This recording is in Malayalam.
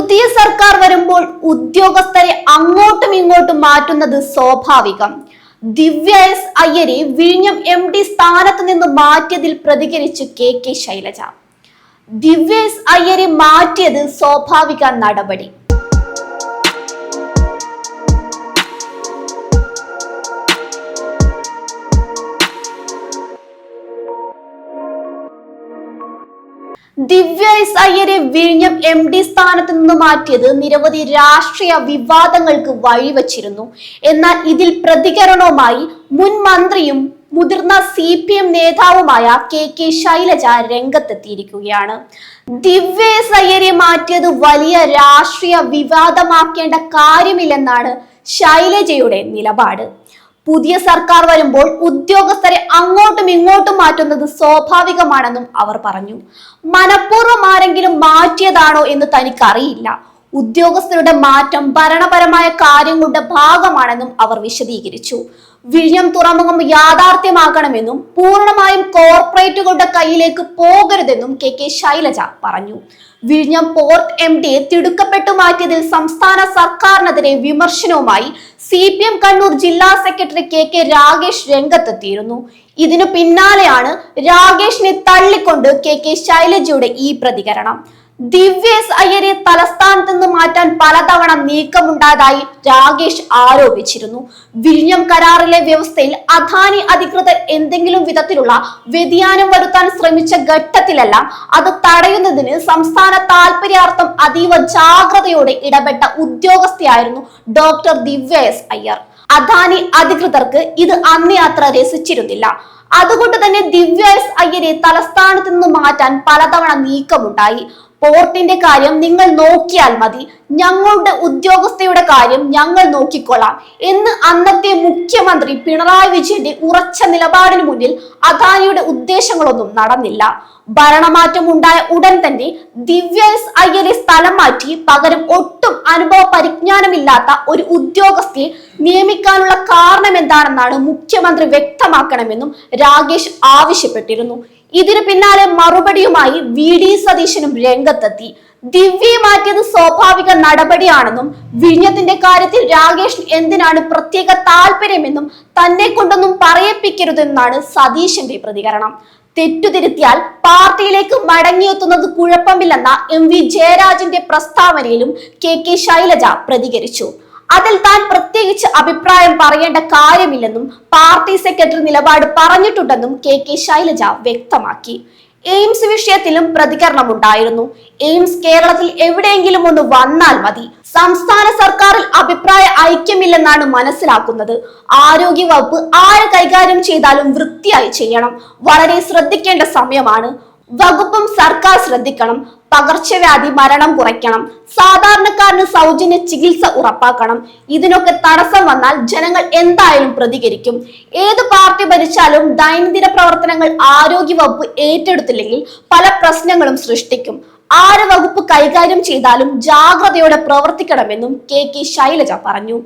പുതിയ സർക്കാർ വരുമ്പോൾ ഉദ്യോഗസ്ഥരെ അങ്ങോട്ടും ഇങ്ങോട്ടും മാറ്റുന്നത് സ്വാഭാവികം. ദിവ്യ എസ് അയ്യരെ വിഴിഞ്ഞം MD സ്ഥാനത്ത് നിന്ന് മാറ്റിയതിൽ പ്രതികരിച്ച് KK ശൈലജ. ദിവ്യ എസ് അയ്യരെ മാറ്റിയത് സ്വാഭാവിക നടപടി. ദിവ്യ എസ് അയ്യരെ വിഴിഞ്ഞം MD സ്ഥാനത്ത് നിന്ന് മാറ്റിയത് നിരവധി രാഷ്ട്രീയ വിവാദങ്ങൾക്ക് വഴിവച്ചിരുന്നു. എന്നാൽ ഇതിൽ പ്രതികരണവുമായി മുൻ മന്ത്രിയും മുതിർന്ന CPM നേതാവുമായ KK ശൈലജ രംഗത്തെത്തിയിരിക്കുകയാണ്. ദിവ്യ എസ് അയ്യരെ മാറ്റിയത് വലിയ രാഷ്ട്രീയ വിവാദമാക്കേണ്ട കാര്യമില്ലെന്നാണ് ശൈലജയുടെ നിലപാട്. പുതിയ സർക്കാർ വരുമ്പോൾ ഉദ്യോഗസ്ഥരെ അങ്ങോട്ടും ഇങ്ങോട്ടും മാറ്റുന്നത് സ്വാഭാവികമാണെന്നും അവർ പറഞ്ഞു. മനഃപൂർവ്വം ആരെങ്കിലും മാറ്റിയതാണോ എന്ന് തനിക്കറിയില്ല. ഉദ്യോഗസ്ഥരുടെ മാറ്റം ഭരണപരമായ കാര്യങ്ങളുടെ ഭാഗമാണെന്നും അവർ വിശദീകരിച്ചു. വിഴിഞ്ഞം തുറമുഖം യാഥാർത്ഥ്യമാകണമെന്നും പൂർണ്ണമായും കോർപ്പറേറ്റുകളുടെ കയ്യിലേക്ക് പോകരുതെന്നും KK ശൈലജ പറഞ്ഞു. വിഴിഞ്ഞം പോർട്ട് MDയെ തിടുക്കപ്പെട്ടു മാറ്റിയതിൽ സംസ്ഥാന സർക്കാരിനെതിരെ വിമർശനവുമായി CPM കണ്ണൂർ ജില്ലാ സെക്രട്ടറി KK രാഗേഷ് രംഗത്തെത്തിയിരുന്നു. ഇതിനു പിന്നാലെയാണ് രാഗേഷിനെ തള്ളിക്കൊണ്ട് KK ശൈലജയുടെ ഈ പ്രതികരണം. ദിവ്യ എസ് അയ്യരെ തലസ്ഥാനത്ത് നിന്ന് മാറ്റാൻ പലതവണ നീക്കമുണ്ടായതായി രാഗേഷ് ആരോപിച്ചിരുന്നു. വിഴിഞ്ഞം കരാറിലെ വ്യവസ്ഥയിൽ അദാനി അധികൃതർ എന്തെങ്കിലും വിധത്തിലുള്ള വ്യതിയാനം വരുത്താൻ ശ്രമിച്ച ഘട്ടത്തിലെല്ലാം അത് തടയുന്നതിന് സംസ്ഥാന താൽപര്യാർത്ഥം അതീവ ജാഗ്രതയോടെ ഇടപെട്ട ഉദ്യോഗസ്ഥയായിരുന്നു ഡോക്ടർ ദിവ്യ എസ് അയ്യർ. അദാനി അധികൃതർക്ക് ഇത് അന്നേ അത്ര രസിച്ചിരുന്നില്ല. അതുകൊണ്ട് തന്നെ ദിവ്യ എസ് അയ്യരെ തലസ്ഥാനത്ത് നിന്ന് മാറ്റാൻ പലതവണ നീക്കമുണ്ടായി. പോർട്ടിന്റെ കാര്യം നിങ്ങൾ നോക്കിയാൽ മതി, ഞങ്ങളുടെ ഉദ്യോഗസ്ഥയുടെ കാര്യം ഞങ്ങൾ നോക്കിക്കൊള്ളാം എന്ന് അന്നത്തെ മുഖ്യമന്ത്രി പിണറായി വിജയന്റെ ഉറച്ച നിലപാടിന് മുന്നിൽ അദാനിയുടെ ഉദ്ദേശങ്ങളൊന്നും നടന്നില്ല. ഭരണമാറ്റം ഉണ്ടായ ഉടൻ തന്നെ ദിവ്യ എസ് അയ്യരെ സ്ഥലം മാറ്റി പകരം ഒട്ടും അനുഭവ പരിജ്ഞാനമില്ലാത്ത ഒരു ഉദ്യോഗസ്ഥയെ നിയമിക്കാനുള്ള കാരണം എന്താണെന്നാണ് മുഖ്യമന്ത്രി വ്യക്തമാക്കണമെന്നും രാഗേഷ് ആവശ്യപ്പെട്ടിരുന്നു. ഇതിനു പിന്നാലെ മറുപടിയുമായി VD സതീശനും രംഗത്തെത്തി. ദിവ്യയെ മാറ്റിയത് സ്വാഭാവിക നടപടിയാണെന്നും വിഴിഞ്ഞത്തിന്റെ കാര്യത്തിൽ രാഗേഷ് എന്തിനാണ് പ്രത്യേക താല്പര്യമെന്നും തന്നെ കൊണ്ടൊന്നും പറയിപ്പിക്കരുതെന്നാണ് സതീശന്റെ പ്രതികരണം. തെറ്റുതിരുത്തിയാൽ പാർട്ടിയിലേക്ക് മടങ്ങിയെത്തുന്നത് കുഴപ്പമില്ലെന്ന MV ജയരാജന്റെ പ്രസ്താവനയിലും KK ശൈലജ പ്രതികരിച്ചു. അതിൽ താൻ പ്രത്യേകിച്ച് അഭിപ്രായം പറയേണ്ട കാര്യമില്ലെന്നും പാർട്ടി സെക്രട്ടറി നിലപാട് പറഞ്ഞിട്ടുണ്ടെന്നും KK ശൈലജ വ്യക്തമാക്കി. എയിംസ് വിഷയത്തിലും പ്രതികരണമുണ്ടായിരുന്നു. എയിംസ് കേരളത്തിൽ എവിടെയെങ്കിലും ഒന്ന് വന്നാൽ മതി. സംസ്ഥാന സർക്കാരിൽ അഭിപ്രായ ഐക്യമില്ലെന്നാണ് മനസ്സിലാക്കുന്നത്. ആരോഗ്യ വകുപ്പ് ആര് കൈകാര്യം ചെയ്താലും വൃത്തിയായി ചെയ്യണം. വളരെ ശ്രദ്ധിക്കേണ്ട സമയമാണ്. വകുപ്പും സർക്കാർ ശ്രദ്ധിക്കണം. പകർച്ചവ്യാധി മരണം കുറയ്ക്കണം. സാധാരണക്കാരന് സൗജന്യ ചികിത്സ ഉറപ്പാക്കണം. ഇതിനൊക്കെ തടസ്സം വന്നാൽ ജനങ്ങൾ എന്തായാലും പ്രതികരിക്കും. ഏത് പാർട്ടി ഭരിച്ചാലും ദൈനംദിന പ്രവർത്തനങ്ങൾ ആരോഗ്യ വകുപ്പ് ഏറ്റെടുത്തില്ലെങ്കിൽ പല പ്രശ്നങ്ങളും സൃഷ്ടിക്കും. ആര് വകുപ്പ് കൈകാര്യം ചെയ്താലും ജാഗ്രതയോടെ പ്രവർത്തിക്കണമെന്നും KK ശൈലജ പറഞ്ഞു.